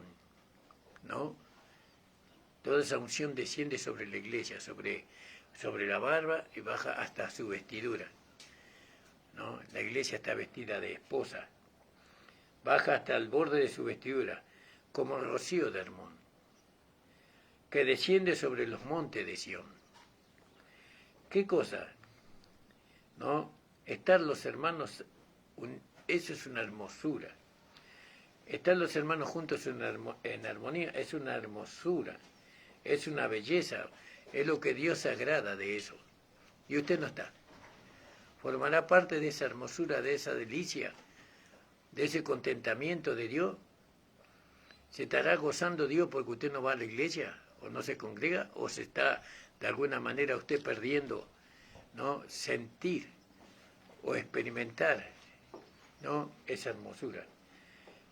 ¿no? Toda esa unción desciende sobre la iglesia, sobre la barba y baja hasta su vestidura, ¿no? La iglesia está vestida de esposa. Baja hasta el borde de su vestidura, como el rocío de Hermón, que desciende sobre los montes de Sión. ¿Qué cosa? ¿No? Estar los hermanos, eso es una hermosura. Estar los hermanos juntos en armonía es una hermosura, es una belleza, es lo que Dios agrada de eso. Y usted no está. ¿Formará parte de esa hermosura, de esa delicia, de ese contentamiento de Dios? ¿Se estará gozando Dios porque usted no va a la iglesia o no se congrega? ¿O se está de alguna manera usted perdiendo, ¿no?, sentir o experimentar, ¿no?, esa hermosura?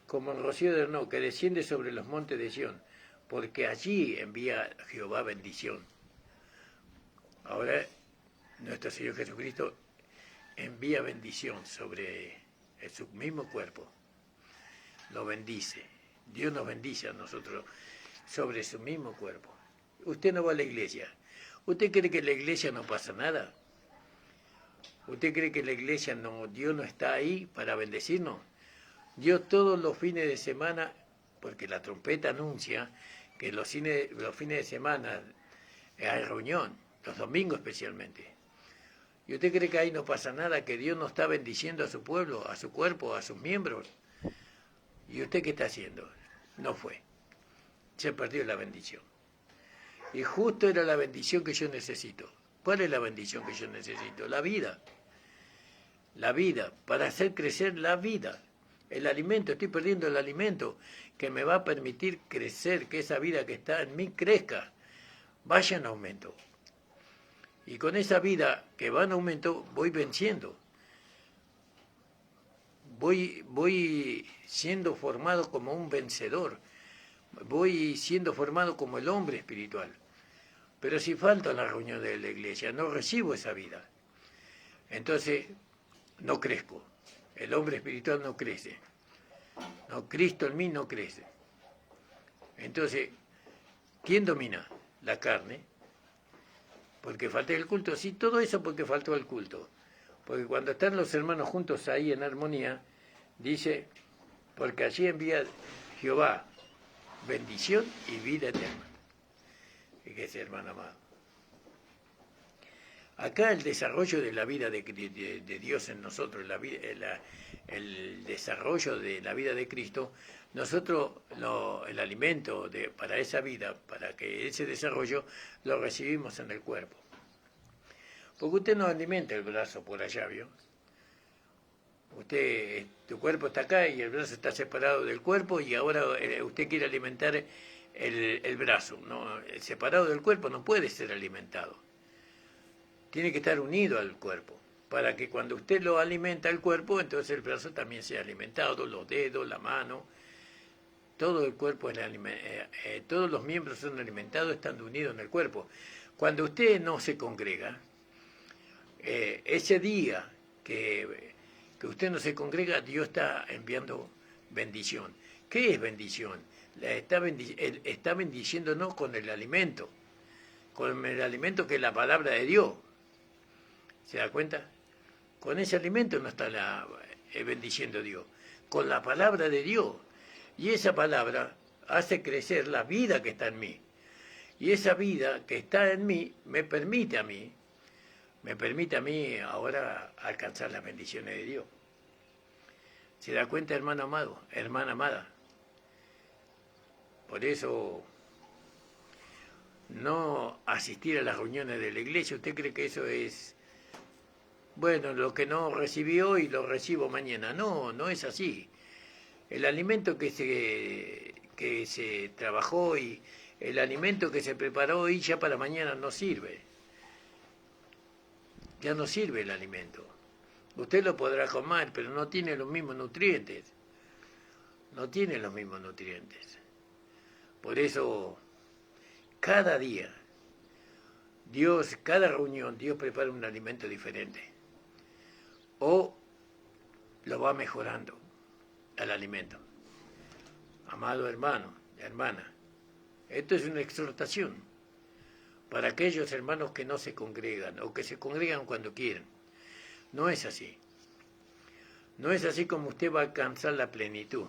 Como el rocío de Hermón, que desciende sobre los montes de Sión, porque allí envía Jehová bendición. Ahora nuestro Señor Jesucristo envía bendición sobre su mismo cuerpo, lo bendice. Dios nos bendice a nosotros sobre su mismo cuerpo. Usted no va a la iglesia. ¿Usted cree que en la iglesia no pasa nada? ¿Usted cree que en la iglesia Dios no está ahí para bendecirnos? Dios todos los fines de semana, porque la trompeta anuncia que los fines de semana hay reunión, los domingos especialmente. ¿Y usted cree que ahí no pasa nada, que Dios no está bendiciendo a su pueblo, a su cuerpo, a sus miembros? ¿Y usted qué está haciendo? No fue. Se perdió la bendición. Y justo era la bendición que yo necesito. ¿Cuál es la bendición que yo necesito? La vida. La vida, para hacer crecer la vida. El alimento, estoy perdiendo el alimento que me va a permitir crecer, que esa vida que está en mí crezca, vaya en aumento. Y con esa vida que va en aumento voy venciendo. Voy siendo formado como un vencedor. Voy siendo formado como el hombre espiritual. Pero si falta la reunión de la iglesia, no recibo esa vida. Entonces, no crezco. El hombre espiritual no crece. No, Cristo en mí no crece. Entonces, ¿quién domina? La carne. Porque falta el culto. Sí, todo eso porque faltó el culto. Porque cuando están los hermanos juntos ahí en armonía, dice, porque allí envía Jehová bendición y vida eterna. Fíjese, hermano amado. Acá el desarrollo de la vida de Dios en nosotros, el desarrollo de la vida de Cristo, nosotros el alimento para esa vida, para que ese desarrollo lo recibimos en el cuerpo. Porque usted no alimenta el brazo por allá, ¿vio? Tu cuerpo está acá y el brazo está separado del cuerpo y ahora usted quiere alimentar el brazo. No, separado del cuerpo no puede ser alimentado. Tiene que estar unido al cuerpo, para que cuando usted lo alimenta al cuerpo, entonces el brazo también sea alimentado, los dedos, la mano, todo el cuerpo, todos los miembros son alimentados estando unidos en el cuerpo. Cuando usted no se congrega, ese día que usted no se congrega, Dios está enviando bendición. ¿Qué es bendición? Él está bendiciéndonos con el alimento que es la palabra de Dios. ¿Se da cuenta? Con ese alimento no está bendiciendo Dios, con la palabra de Dios. Y esa palabra hace crecer la vida que está en mí. Y esa vida que está en mí me permite a mí ahora alcanzar las bendiciones de Dios. ¿Se da cuenta, hermano amado, hermana amada? Por eso, no asistir a las reuniones de la iglesia, ¿usted cree que eso es, bueno, lo que no recibí hoy lo recibo mañana? No, no es así. El alimento que se trabajó y el alimento que se preparó hoy ya para mañana no sirve. Ya no sirve el alimento. Usted lo podrá comer, pero no tiene los mismos nutrientes. No tiene los mismos nutrientes. Por eso, cada día, cada reunión, Dios prepara un alimento diferente. O lo va mejorando el alimento. Amado hermano, hermana, esto es una exhortación para aquellos hermanos que no se congregan o que se congregan cuando quieren. No es así. No es así como usted va a alcanzar la plenitud.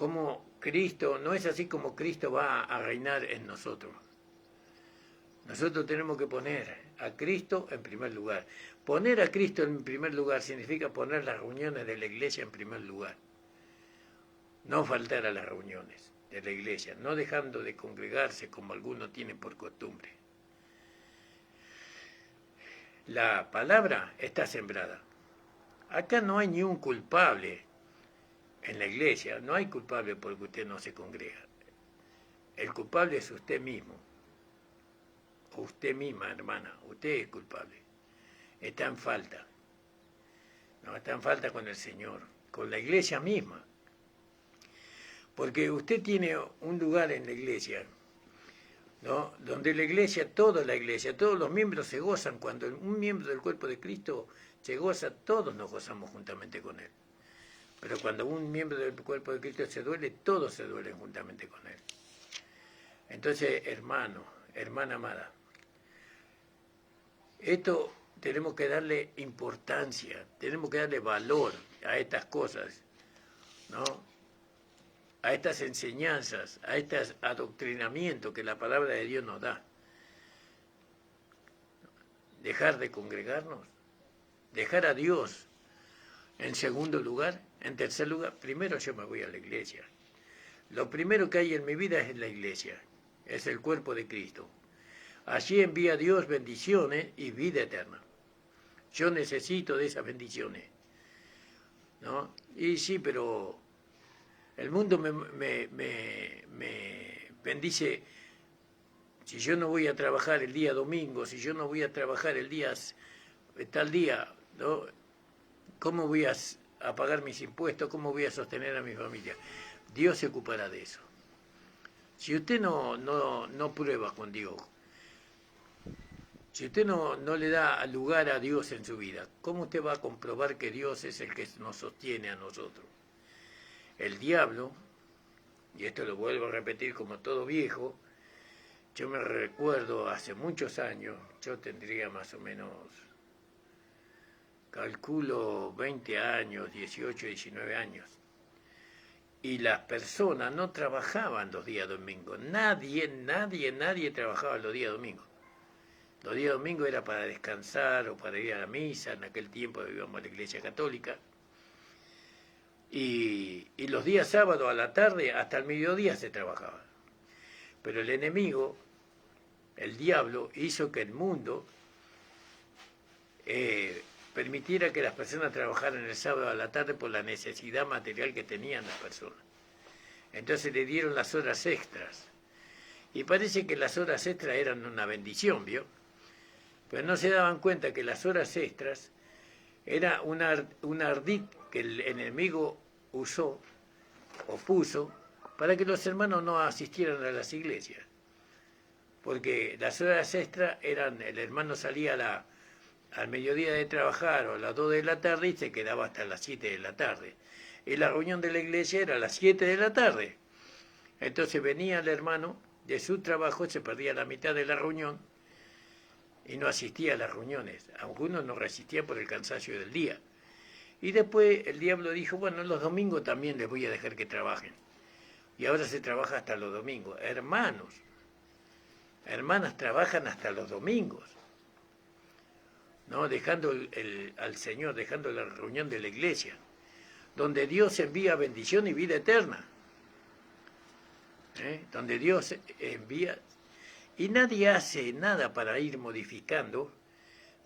No es así como Cristo va a reinar en nosotros. Nosotros tenemos que poner a Cristo en primer lugar. Poner a Cristo en primer lugar significa poner las reuniones de la iglesia en primer lugar. No faltar a las reuniones de la iglesia, no dejando de congregarse como algunos tienen por costumbre. La palabra está sembrada. Acá no hay ni un culpable en la iglesia, no hay culpable porque usted no se congrega. El culpable es usted mismo, o usted misma, hermana, usted es culpable. Está en falta. No, está en falta con el Señor, con la iglesia misma. Porque usted tiene un lugar en la iglesia, ¿no? Donde la iglesia, todos los miembros se gozan. Cuando un miembro del cuerpo de Cristo se goza, todos nos gozamos juntamente con él. Pero cuando un miembro del cuerpo de Cristo se duele, todos se duelen juntamente con él. Entonces, hermano, hermana amada, esto tenemos que darle importancia, tenemos que darle valor a estas cosas, ¿no? A estas enseñanzas, a estos adoctrinamientos que la palabra de Dios nos da. Dejar de congregarnos, dejar a Dios en segundo lugar, en tercer lugar, primero yo me voy a la iglesia. Lo primero que hay en mi vida es la iglesia, es el cuerpo de Cristo. Allí envía Dios bendiciones y vida eterna. Yo necesito de esas bendiciones, ¿no? Y sí, pero el mundo me bendice si yo no voy a trabajar el día domingo, si yo no voy a trabajar el día tal día, ¿no? ¿Cómo voy a pagar mis impuestos? ¿Cómo voy a sostener a mi familia? Dios se ocupará de eso. Si usted no prueba con Dios, si usted no le da lugar a Dios en su vida, ¿cómo usted va a comprobar que Dios es el que nos sostiene a nosotros? El diablo, y esto lo vuelvo a repetir como todo viejo, yo me recuerdo hace muchos años, yo tendría más o menos, calculo 20 años, 18, 19 años, y las personas no trabajaban los días domingos, nadie trabajaba los días domingos. Los días domingos era para descansar o para ir a la misa, en aquel tiempo íbamos a la iglesia católica. Y los días sábados a la tarde hasta el mediodía se trabajaba. Pero el enemigo, el diablo, hizo que el mundo permitiera que las personas trabajaran el sábado a la tarde por la necesidad material que tenían las personas. Entonces le dieron las horas extras. Y parece que las horas extras eran una bendición, ¿vio? Pero no se daban cuenta que las horas extras era un ardid que el enemigo usó o puso para que los hermanos no asistieran a las iglesias. Porque las horas extras eran, el hermano salía al mediodía de trabajar o a las 2 de la tarde y se quedaba hasta las 7 de la tarde. Y la reunión de la iglesia era a las 7 de la tarde. Entonces venía el hermano de su trabajo, se perdía la mitad de la reunión y no asistía a las reuniones. Algunos no resistían por el cansancio del día. Y después el diablo dijo, bueno, los domingos también les voy a dejar que trabajen. Y ahora se trabaja hasta los domingos. Hermanos, hermanas trabajan hasta los domingos, ¿no? Dejando al Señor, dejando la reunión de la iglesia, donde Dios envía bendición y vida eterna. Donde Dios envía, y nadie hace nada para ir modificando,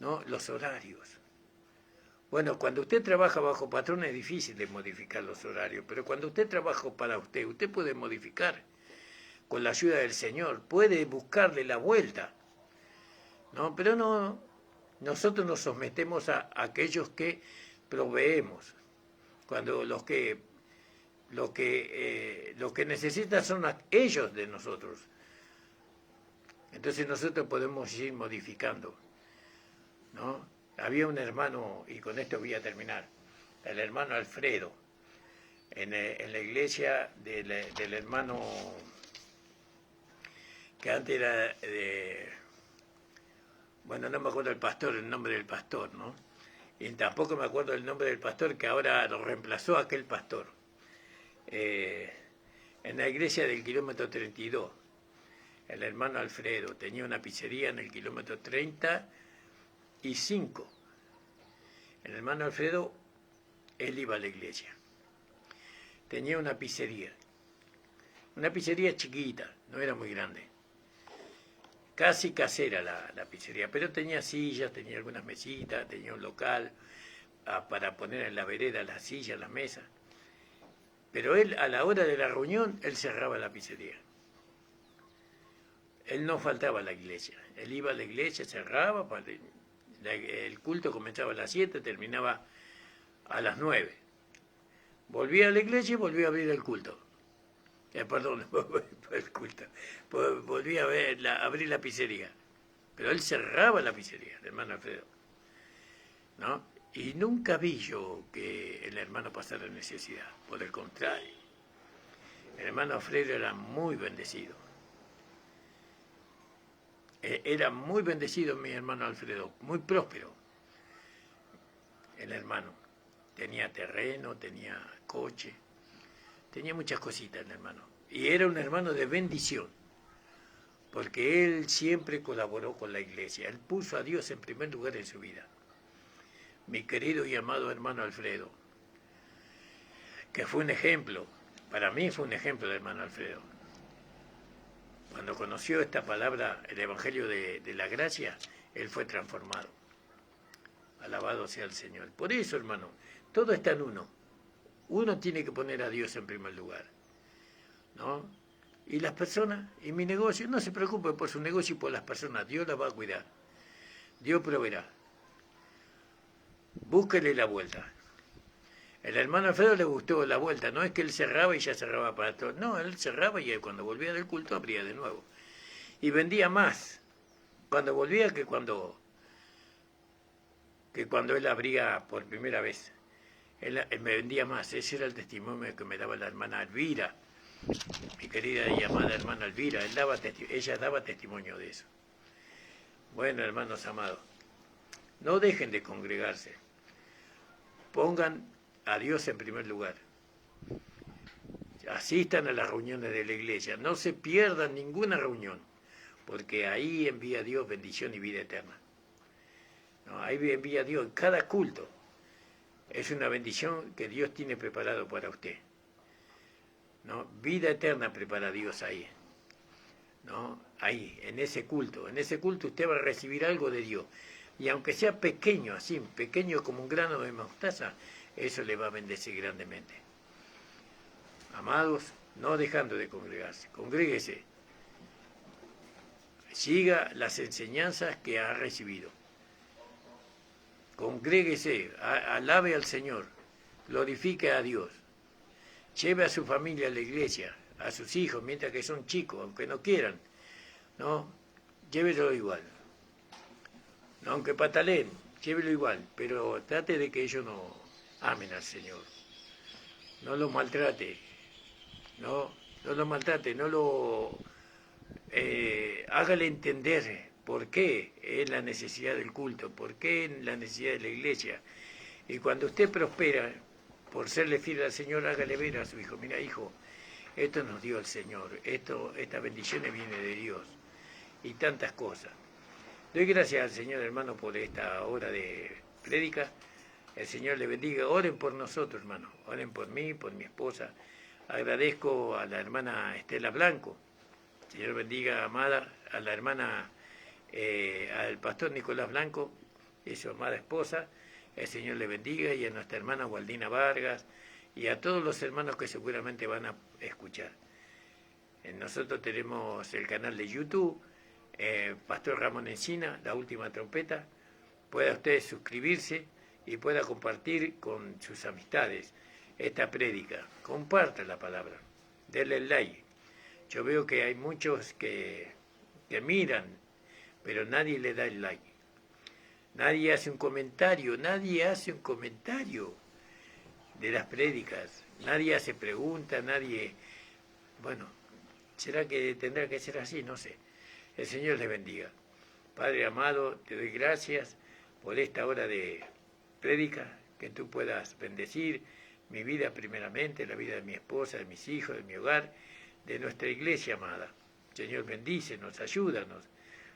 ¿no?, los horarios. Bueno, cuando usted trabaja bajo patrón es difícil de modificar los horarios, pero cuando usted trabaja para usted puede modificar con la ayuda del Señor, puede buscarle la vuelta, ¿no? Pero no, nosotros nos sometemos a aquellos que proveemos, cuando los que necesitan son ellos de nosotros. Entonces nosotros podemos ir modificando, ¿no? Había un hermano, y con esto voy a terminar, el hermano Alfredo, en la iglesia del hermano que antes era bueno, no me acuerdo el nombre del pastor, ¿no? Y tampoco me acuerdo el nombre del pastor que ahora lo reemplazó aquel pastor. En la iglesia del kilómetro 32, el hermano Alfredo tenía una pizzería en el kilómetro 35. El hermano Alfredo, él iba a la iglesia. Tenía una pizzería chiquita, no era muy grande. Casi casera la pizzería, pero tenía sillas, tenía algunas mesitas, tenía un local para poner en la vereda las sillas, las mesas. Pero él, a la hora de la reunión, él cerraba la pizzería. Él no faltaba a la iglesia. Él iba a la iglesia, cerraba, el culto comenzaba a las 7, terminaba a las 9. Volvía a la iglesia y volvía a abrir el culto. Perdón, el culto. Volvía a abrir la pizzería. Pero él cerraba la pizzería, el hermano Alfredo, ¿no? Y nunca vi yo que el hermano pasara necesidad. Por el contrario, el hermano Alfredo era muy bendecido. Era muy bendecido mi hermano Alfredo, muy próspero. El hermano tenía terreno, tenía coche, tenía muchas cositas el hermano. Y era un hermano de bendición, porque él siempre colaboró con la iglesia. Él puso a Dios en primer lugar en su vida. Mi querido y amado hermano Alfredo, que fue un ejemplo, para mí fue un ejemplo el hermano Alfredo. Cuando conoció esta palabra, el Evangelio de la Gracia, él fue transformado. Alabado sea el Señor. Por eso, hermano, todo está en uno. Uno tiene que poner a Dios en primer lugar, ¿no? Y las personas, y mi negocio, no se preocupe por su negocio y por las personas, Dios las va a cuidar. Dios proveerá. Búsquele la vuelta. El hermano Alfredo le gustó la vuelta, no es que él cerraba y ya cerraba para todo. No, él cerraba y cuando volvía del culto abría de nuevo. Y vendía más cuando volvía que cuando él abría por primera vez. Él me vendía más. Ese era el testimonio que me daba la hermana Elvira, mi querida y amada hermana Elvira. Ella daba testimonio de eso. Bueno, hermanos amados, no dejen de congregarse. Pongan a Dios en primer lugar. Asistan a las reuniones de la iglesia. No se pierdan ninguna reunión. porque ahí envía Dios bendición y vida eterna. ¿No? Ahí envía Dios, cada culto es una bendición que Dios tiene preparado para usted. ¿No? Vida eterna prepara Dios ahí. ¿No? Ahí, en ese culto usted va a recibir algo de Dios. Y aunque sea pequeño, así, pequeño como un grano de mostaza, eso le va a bendecir grandemente. Amados, no dejando de congregarse, congréguese. Siga las enseñanzas que ha recibido. Congréguese, alabe al Señor, glorifique a Dios. Lleve a su familia a la iglesia, a sus hijos, mientras que son chicos, aunque no quieran, ¿no? Llévelo igual. ¿No? Aunque pataleen, llévelo igual, pero trate de que ellos no amen al Señor. No lo maltrate, no lo maltrate, no lo hágale entender por qué es la necesidad del culto, por qué es la necesidad de la iglesia. Y cuando usted prospera por serle fiel al Señor, hágale ver a su hijo, mira hijo, esto nos dio el Señor, estas bendiciones vienen de Dios, y tantas cosas. Doy gracias al Señor, hermano, por esta hora de prédica. El Señor le bendiga. Oren por nosotros, hermano. Oren por mí, por mi esposa. Agradezco a la hermana Estela Blanco. El Señor bendiga, amada, a la hermana, al pastor Nicolás Blanco y su amada esposa. El Señor le bendiga, y a nuestra hermana Waldina Vargas y a todos los hermanos que seguramente van a escuchar. Nosotros tenemos el canal de YouTube, Pastor Ramón Encina, La Última Trompeta. Pueda usted suscribirse y pueda compartir con sus amistades esta prédica. Comparta la palabra, denle like. Yo veo que hay muchos que miran, pero nadie le da el like. Nadie hace un comentario de las prédicas. Nadie hace preguntas, nadie... Bueno, ¿será que tendrá que ser así? No sé. El Señor le bendiga. Padre amado, te doy gracias por esta hora de prédica, que tú puedas bendecir mi vida primeramente, la vida de mi esposa, de mis hijos, de mi hogar, de nuestra iglesia amada. Señor, bendícenos, ayúdanos.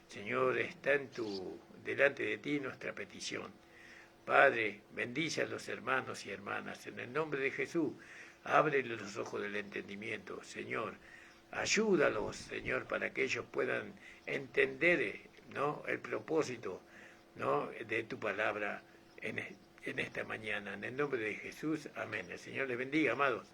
Señor, está delante de ti nuestra petición. Padre, bendice a los hermanos y hermanas. En el nombre de Jesús, ábrele los ojos del entendimiento. Señor, ayúdalos, Señor, para que ellos puedan entender, ¿no?, el propósito, ¿no?, de tu palabra en esta mañana. En el nombre de Jesús, amén. El Señor les bendiga, amados.